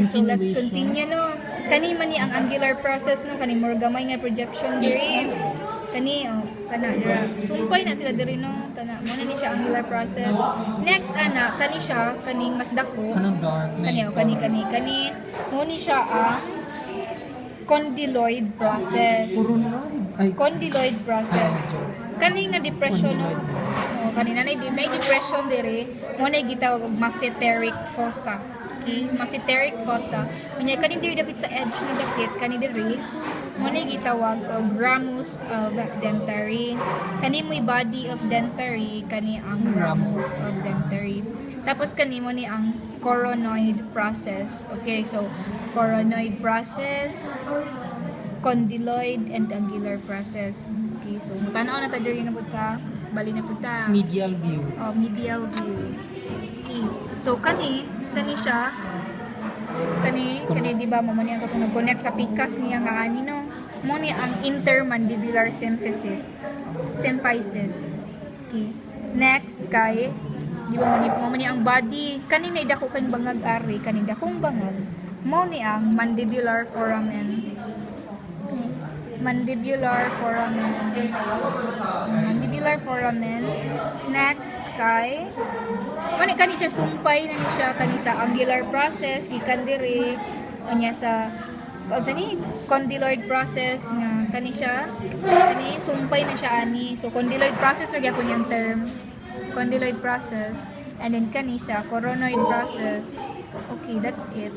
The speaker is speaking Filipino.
so let's Continuation. continue no. Kani man ni ang angular process no, kani more gamay nga projection diri. Kani kana dira. Sumpay na sila diri no, kana mo na ni siya angular process. Next ana kani siya kaning mas dako. Kanang dark. Kani mo ni siya ang condyloid process. Condyloid process. Kani nga depression no. Kanina may depression diri, mo na gitawag og masseteric fossa. Okay, masseteric fossa. Unya kani diri dapat sa edge nga dapit kani diri, mo na gitawag og ramus of dentary. Kani mo'y body of dentary, kani ang ramus of dentary. Tapos kani mo ni ang coronoid process. Okay, so coronoid process, condyloid and angular process. Okay, so tanaw na ta diri na pud sa bali na pud ta. Medial view. Medial view. Okay. So kani siya kani di ba mo man ang katong nag-connect sa pikas niya nga ani no. Mo ni ang intermandibular symphysis. Okay. Next kay di ba mo ni ang body kani na dako kang bangag ari kani dakong bangag mo ni ang mandibular foramen. Mandibular foramen. Next kay ano kani siya sumpay na ni siya kani sa angular process gikan diri kanya sa ni condyloid process nga kani siya kani sumpay na siya ani. So condyloid process ra gyapon yung term. Condyloid process and then kani siya coronoid process. Okay, that's it.